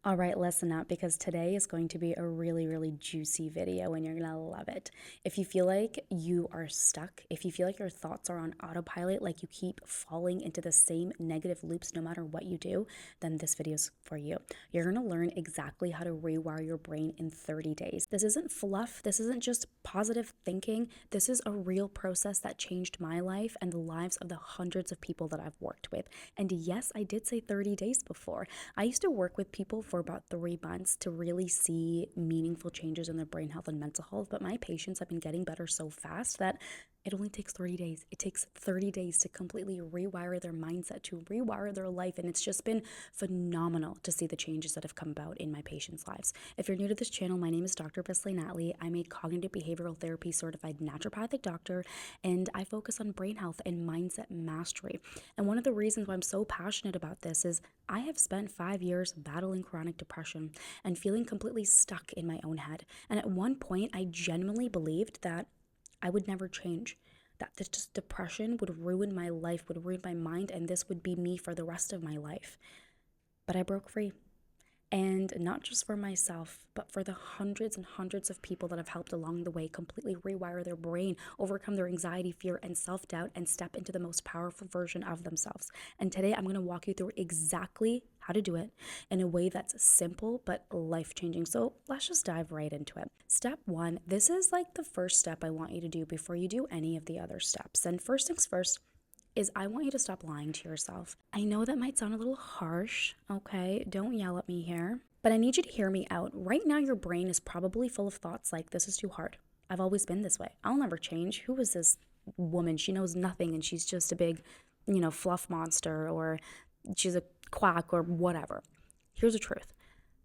All right, listen up because today is going to be a really, really juicy video and you're going to love it. If you feel like you are stuck, if you feel like your thoughts are on autopilot, like you keep falling into the same negative loops no matter what you do, then this video is for you. You're going to learn exactly how to rewire your brain in 30 days. This isn't fluff. This isn't just positive thinking. This is a real process that changed my life and the lives of the hundreds of people that I've worked with. And yes, I did say 30 days before. I used to work with people for about 3 months to really see meaningful changes in their brain health and mental health, but my patients have been getting better so fast that it only takes 30 days. It takes 30 days to completely rewire their mindset, to rewire their life, and it's just been phenomenal to see the changes that have come about in my patients' lives. If you're new to this channel, my name is Dr. Bisley Natalie. I'm a cognitive behavioral therapy certified naturopathic doctor, and I focus on brain health and mindset mastery. And one of the reasons why I'm so passionate about this is I have spent 5 years battling chronic depression and feeling completely stuck in my own head. And at one point, I genuinely believed that I would never change, that this just depression would ruin my life, would ruin my mind, and this would be me for the rest of my life. But I broke free. And not just for myself, but for the hundreds and hundreds of people that I've helped along the way completely rewire their brain, overcome their anxiety, fear, and self-doubt, and step into the most powerful version of themselves. And today I'm going to walk you through exactly how to do it in a way that's simple but life-changing. So let's just dive right into it. Step one, this is like the first step I want you to do before you do any of the other steps. And first things first, is I want you to stop lying to yourself. I know that might sound a little harsh, okay? Don't yell at me here. But I need you to hear me out. Right now, your brain is probably full of thoughts like, this is too hard. I've always been this way. I'll never change. Who is this woman? She knows nothing and she's just a big, fluff monster, or she's a quack or whatever. Here's the truth.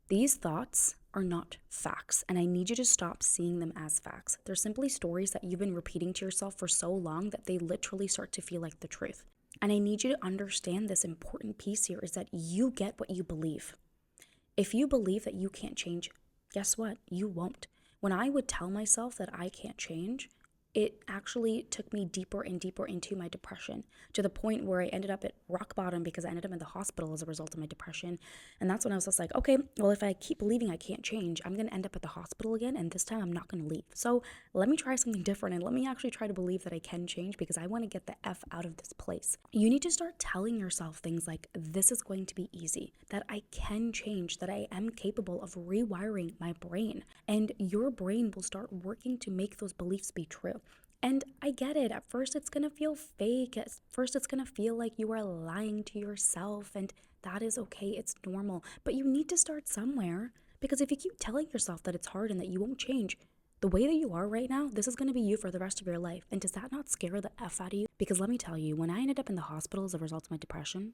These thoughts are not facts, and I need you to stop seeing them as facts. They're simply stories that you've been repeating to yourself for so long that they literally start to feel like the truth. And I need you to understand this important piece here is that you get what you believe. If you believe that you can't change, guess what? You won't. When I would tell myself that I can't change, it actually took me deeper and deeper into my depression, to the point where I ended up at rock bottom because I ended up in the hospital as a result of my depression. And that's when I was just like, okay, well, if I keep believing I can't change, I'm going to end up at the hospital again, and this time I'm not going to leave. So let me try something different, and let me actually try to believe that I can change, because I want to get the F out of this place. You need to start telling yourself things like, this is going to be easy, that I can change, that I am capable of rewiring my brain, and your brain will start working to make those beliefs be true. And I get it. At first, it's going to feel fake. At first, it's going to feel like you are lying to yourself. And that is okay. It's normal. But you need to start somewhere. Because if you keep telling yourself that it's hard and that you won't change, the way that you are right now, this is going to be you for the rest of your life. And does that not scare the F out of you? Because let me tell you, when I ended up in the hospital as a result of my depression,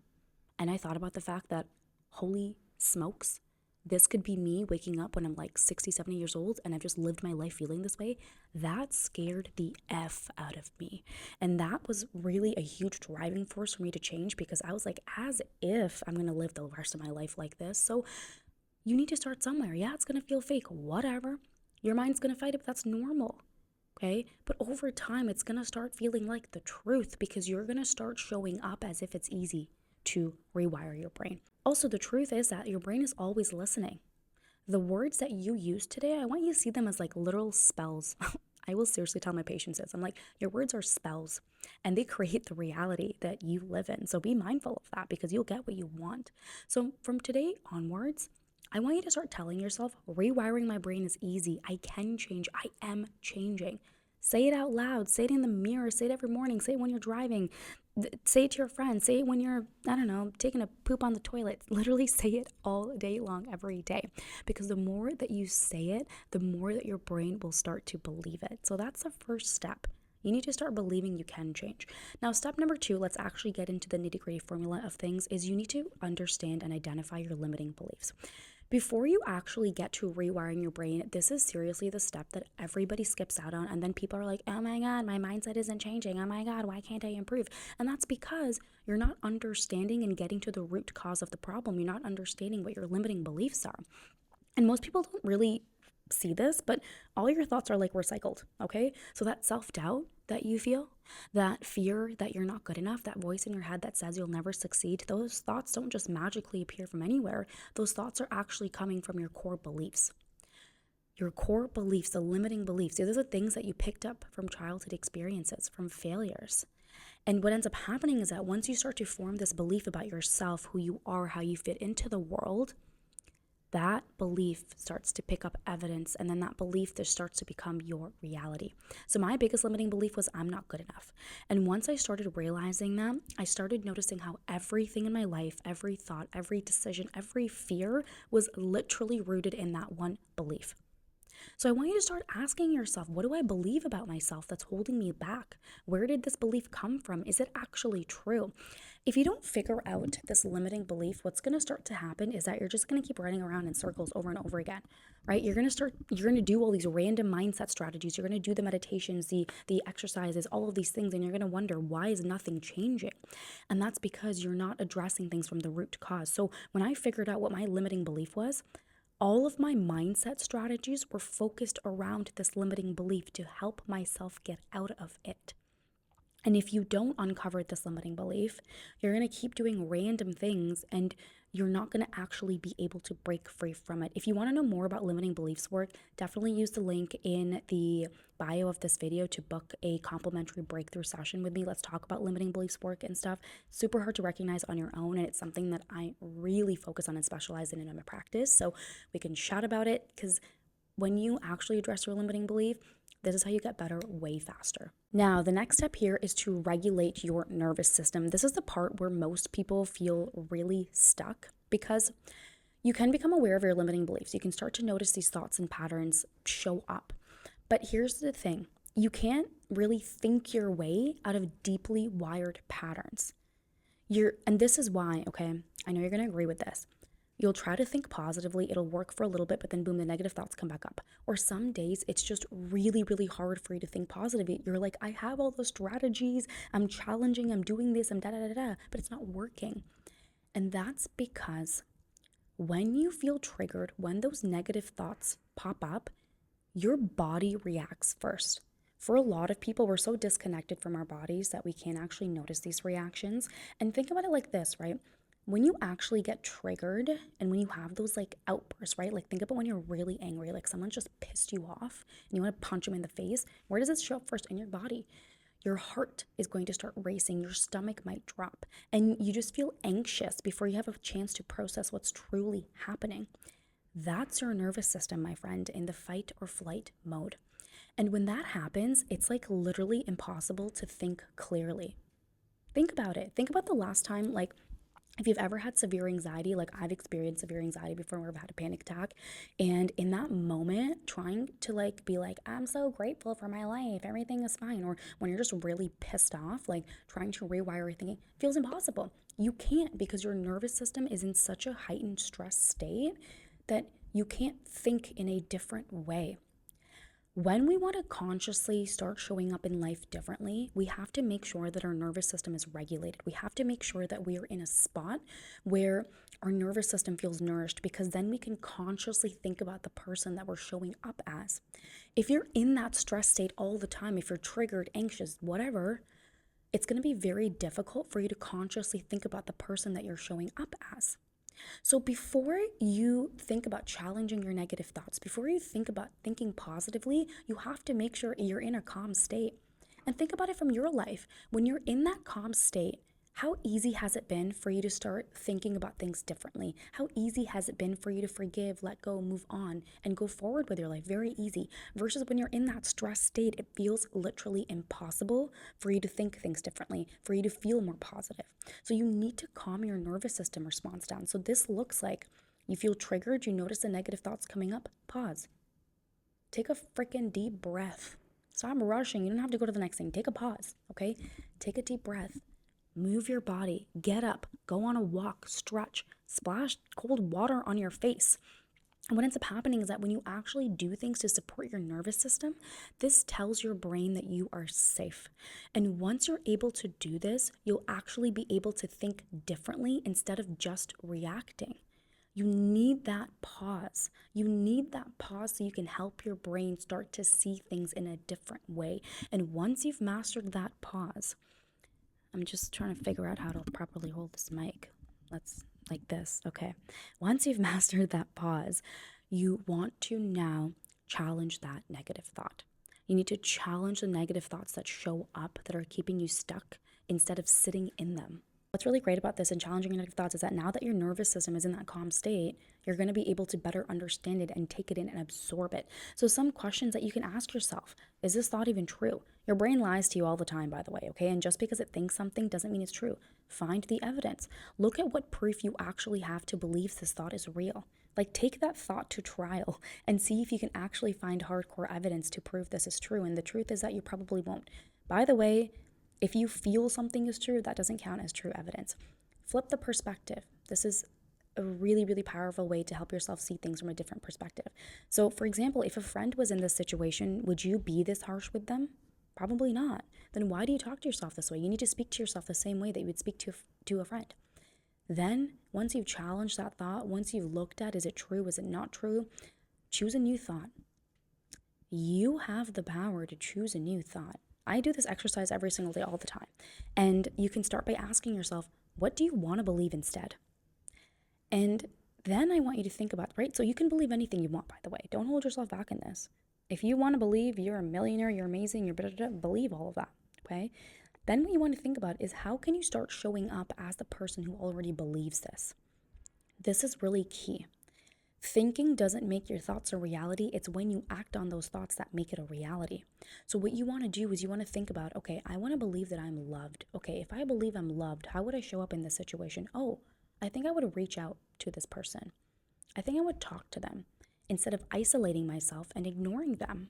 and I thought about the fact that, holy smokes, this could be me waking up when I'm like 60, 70 years old and I've just lived my life feeling this way, that scared the F out of me. And that was really a huge driving force for me to change, because I was like, as if I'm going to live the rest of my life like this. So you need to start somewhere. Yeah, it's going to feel fake, whatever. Your mind's going to fight it, but that's normal. Okay? But over time, it's going to start feeling like the truth, because you're going to start showing up as if it's easy to rewire your brain. Also, the truth is that your brain is always listening. The words that you use today, I want you to see them as like literal spells. I will seriously tell my patients this. I'm like, your words are spells, and they create the reality that you live in. So be mindful of that, because you'll get what you want. So from today onwards, I want you to start telling yourself, rewiring my brain is easy. I can change. I am changing. Say it out loud. Say it in the mirror. Say it every morning. Say it when you're driving. Say it to your friends. Say it when you're, I don't know, taking a poop on the toilet. Literally say it all day long, every day. Because the more that you say it, the more that your brain will start to believe it. So that's the first step. You need to start believing you can change. Now, step number 2, let's actually get into the nitty-gritty formula of things, is you need to understand and identify your limiting beliefs. Before you actually get to rewiring your brain, this is seriously the step that everybody skips out on. And then people are like, oh my God, my mindset isn't changing. Oh my God, why can't I improve? And that's because you're not understanding and getting to the root cause of the problem. You're not understanding what your limiting beliefs are. And most people don't really see this, but all your thoughts are like recycled, okay? So that self-doubt that you feel, that fear that you're not good enough, that voice in your head that says you'll never succeed, those thoughts don't just magically appear from anywhere. Those thoughts are actually coming from your core beliefs. Your core beliefs, the limiting beliefs. These are the things that you picked up from childhood experiences, from failures. And what ends up happening is that once you start to form this belief about yourself, who you are, how you fit into the world, that belief starts to pick up evidence, and then that belief just starts to become your reality. So my biggest limiting belief was I'm not good enough. And once I started realizing that, I started noticing how everything in my life, every thought, every decision, every fear was literally rooted in that one belief. So I want you to start asking yourself, what do I believe about myself that's holding me back? Where did this belief come from? Is it actually true? If you don't figure out this limiting belief, what's going to start to happen is that you're just going to keep running around in circles over and over again, right? You're going to do all these random mindset strategies. You're going to do the meditations, the exercises, all of these things, and you're going to wonder, why is nothing changing? And that's because you're not addressing things from the root cause. So when I figured out what my limiting belief was, all of my mindset strategies were focused around this limiting belief to help myself get out of it. And if you don't uncover this limiting belief, you're going to keep doing random things and you're not going to actually be able to break free from it. If you want to know more about limiting beliefs work, definitely use the link in the bio of this video to book a complimentary breakthrough session with me. Let's talk about limiting beliefs work and stuff. Super hard to recognize on your own, and it's something that I really focus on and specialize in my practice. So we can chat about it, because when you actually address your limiting belief, this is how you get better way faster. Now, the next step here is to regulate your nervous system. This is the part where most people feel really stuck, because you can become aware of your limiting beliefs. You can start to notice these thoughts and patterns show up. But here's the thing. You can't really think your way out of deeply wired patterns. And this is why, okay, I know you're going to agree with this. You'll try to think positively, it'll work for a little bit, but then boom, the negative thoughts come back up. Or some days it's just really, really hard for you to think positively. You're like, I have all the strategies, I'm challenging, I'm doing this, I'm da-da-da-da, but it's not working. And that's because when you feel triggered, when those negative thoughts pop up, your body reacts first. For a lot of people, we're so disconnected from our bodies that we can't actually notice these reactions. And think about it like this, right? When you actually get triggered and when you have those like outbursts, right? Like think about when you're really angry, like someone just pissed you off and you want to punch them in the face. Where does it show up first? In your body. Your heart is going to start racing. Your stomach might drop and you just feel anxious before you have a chance to process what's truly happening. That's your nervous system, my friend, in the fight or flight mode. And when that happens, it's like literally impossible to think clearly. Think about it. Think about the last time, like, if you've ever had severe anxiety, like I've experienced severe anxiety before, where I've had a panic attack, and in that moment, trying to like be like, I'm so grateful for my life, everything is fine, or when you're just really pissed off, like trying to rewire your thinking, feels impossible. You can't, because your nervous system is in such a heightened stress state that you can't think in a different way. When we want to consciously start showing up in life differently, we have to make sure that our nervous system is regulated. We have to make sure that we are in a spot where our nervous system feels nourished, because then we can consciously think about the person that we're showing up as. If you're in that stress state all the time, if you're triggered, anxious, whatever, it's going to be very difficult for you to consciously think about the person that you're showing up as. So before you think about challenging your negative thoughts, before you think about thinking positively, you have to make sure you're in a calm state. And think about it from your life. When you're in that calm state, how easy has it been for you to start thinking about things differently? How easy has it been for you to forgive, let go, move on, and go forward with your life? Very easy. Versus when you're in that stress state, it feels literally impossible for you to think things differently, for you to feel more positive. So you need to calm your nervous system response down. So this looks like you feel triggered, you notice the negative thoughts coming up, pause. Take a freaking deep breath. Stop rushing. You don't have to go to the next thing. Take a pause, okay? Take a deep breath. Move your body, get up, go on a walk, stretch, splash cold water on your face. And what ends up happening is that when you actually do things to support your nervous system, this tells your brain that you are safe. And once you're able to do this, you'll actually be able to think differently instead of just reacting. You need that pause. You need that pause so you can help your brain start to see things in a different way. And once you've mastered that pause, I'm just trying to figure out how to properly hold this mic. Let's like this. Okay. Once you've mastered that pause, you want to now challenge that negative thought. You need to challenge the negative thoughts that show up that are keeping you stuck instead of sitting in them. What's really great about this and challenging your negative thoughts is that now that your nervous system is in that calm state, you're going to be able to better understand it and take it in and absorb it. So some questions that you can ask yourself, is this thought even true? Your brain lies to you all the time, by the way, okay? And just because it thinks something doesn't mean it's true. Find the evidence. Look at what proof you actually have to believe this thought is real. Like, take that thought to trial and see if you can actually find hardcore evidence to prove this is true. And the truth is that you probably won't. By the way, if you feel something is true, that doesn't count as true evidence. Flip the perspective. This is a really, really powerful way to help yourself see things from a different perspective. So, for example, if a friend was in this situation, would you be this harsh with them? Probably not. Then why do you talk to yourself this way? You need to speak to yourself the same way that you would speak to a friend. Then, once you've challenged that thought, once you've looked at, is it true, is it not true, choose a new thought. You have the power to choose a new thought. I do this exercise every single day, all the time. And you can start by asking yourself, what do you want to believe instead? And then I want you to think about, right? So you can believe anything you want, by the way. Don't hold yourself back in this. If you want to believe you're a millionaire, you're amazing, you're believe all of that, okay? Then what you want to think about is how can you start showing up as the person who already believes this? This is really key. Thinking doesn't make your thoughts a reality. It's when you act on those thoughts that make it a reality. So what you want to do is you want to think about, okay, I want to believe that I'm loved. Okay, if I believe I'm loved, how would I show up in this situation? Oh, I think I would reach out to this person. I think I would talk to them instead of isolating myself and ignoring them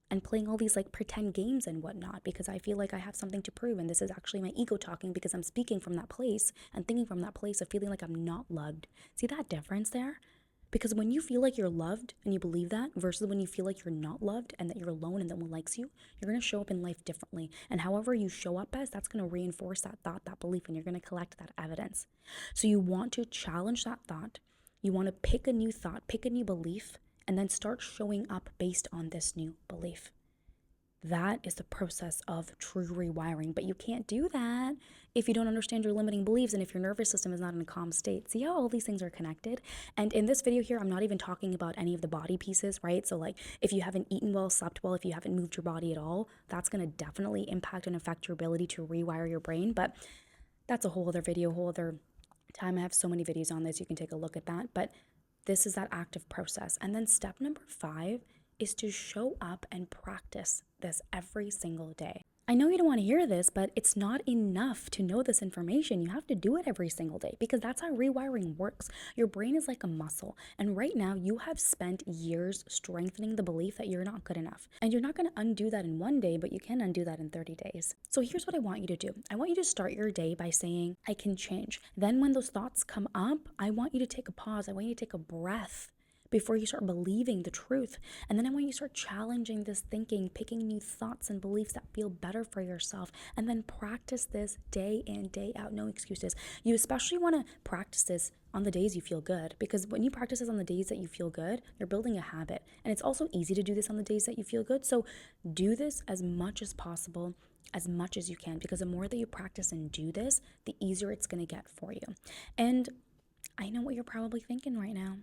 and playing all these like pretend games and whatnot because I feel like I have something to prove and this is actually my ego talking because I'm speaking from that place and thinking from that place of feeling like I'm not loved. See that difference there? Because when you feel like you're loved and you believe that versus when you feel like you're not loved and that you're alone and no one likes you, you're going to show up in life differently. And however you show up as, that's going to reinforce that thought, that belief, and you're going to collect that evidence. So you want to challenge that thought. You want to pick a new thought, pick a new belief, and then start showing up based on this new belief. That is the process of true rewiring. But you can't do that if you don't understand your limiting beliefs and if your nervous system is not in a calm state. See how all these things are connected? And in this video here, I'm not even talking about any of the body pieces, right? So like if you haven't eaten well, slept well, if you haven't moved your body at all, that's going to definitely impact and affect your ability to rewire your brain. But that's a whole other video, whole other time. I have so many videos on this. You can take a look at that. But this is that active process. And then step number 5 is to show up and practice this every single day. I know you don't want to hear this, but it's not enough to know this information. You have to do it every single day because that's how rewiring works. Your brain is like a muscle. And right now you have spent years strengthening the belief that you're not good enough. And you're not going to undo that in one day, but you can undo that in 30 days. So here's what I want you to do. I want you to start your day by saying, I can change. Then when those thoughts come up, I want you to take a pause. I want you to take a breath before you start believing the truth. And then I want you to start challenging this thinking, picking new thoughts and beliefs that feel better for yourself, and then practice this day in, day out, no excuses. You especially want to practice this on the days you feel good, because when you practice this on the days that you feel good, you're building a habit. And it's also easy to do this on the days that you feel good. So do this as much as possible, as much as you can, because the more that you practice and do this, the easier it's going to get for you. And I know what you're probably thinking right now.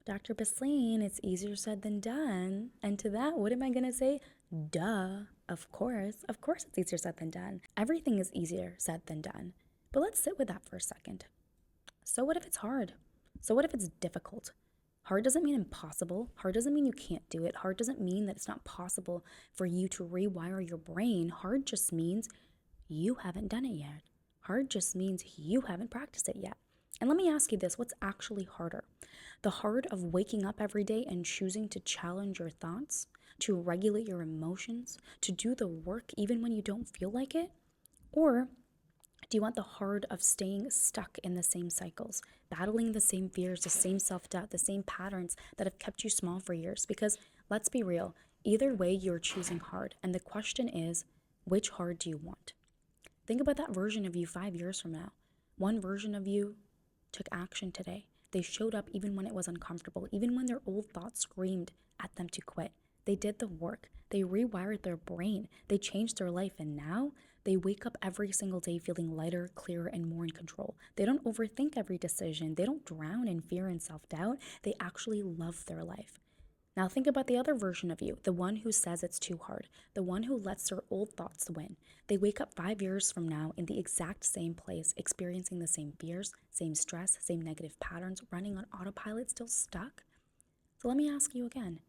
Dr. Basleen, it's easier said than done. And to that, what am I going to say? Duh. Of course it's easier said than done. Everything is easier said than done. But let's sit with that for a second. So what if it's hard? So what if it's difficult? Hard doesn't mean impossible. Hard doesn't mean you can't do it. Hard doesn't mean that it's not possible for you to rewire your brain. Hard just means you haven't done it yet. Hard just means you haven't practiced it yet. And let me ask you this, what's actually harder? The hard of waking up every day and choosing to challenge your thoughts, to regulate your emotions, to do the work even when you don't feel like it? Or do you want the hard of staying stuck in the same cycles, battling the same fears, the same self-doubt, the same patterns that have kept you small for years? Because let's be real, either way you're choosing hard. And the question is, which hard do you want? Think about that version of you 5 years from now. One version of you took action today. They showed up even when it was uncomfortable, even when their old thoughts screamed at them to quit. They did the work. They rewired their brain. They changed their life. And now they wake up every single day feeling lighter, clearer, and more in control. They don't overthink every decision. They don't drown in fear and self-doubt. They actually love their life. Now think about the other version of you, the one who says it's too hard, the one who lets their old thoughts win. They wake up 5 years from now in the exact same place, experiencing the same fears, same stress, same negative patterns, running on autopilot, still stuck. So let me ask you again,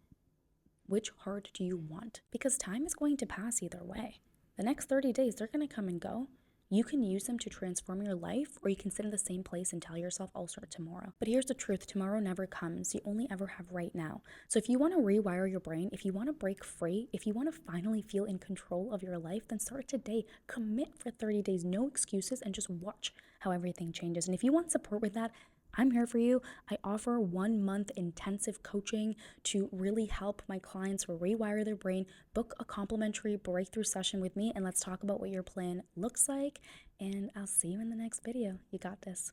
which heart do you want? Because time is going to pass either way. The next 30 days, they're going to come and go. You can use them to transform your life, or you can sit in the same place and tell yourself, I'll start tomorrow. But here's the truth, tomorrow never comes. You only ever have right now. So if you want to rewire your brain, if you want to break free, if you want to finally feel in control of your life, then start today. Commit for 30 days, no excuses, and just watch how everything changes. And if you want support with that, I'm here for you. I offer 1 month intensive coaching to really help my clients rewire their brain. Book a complimentary breakthrough session with me and let's talk about what your plan looks like. And I'll see you in the next video. You got this.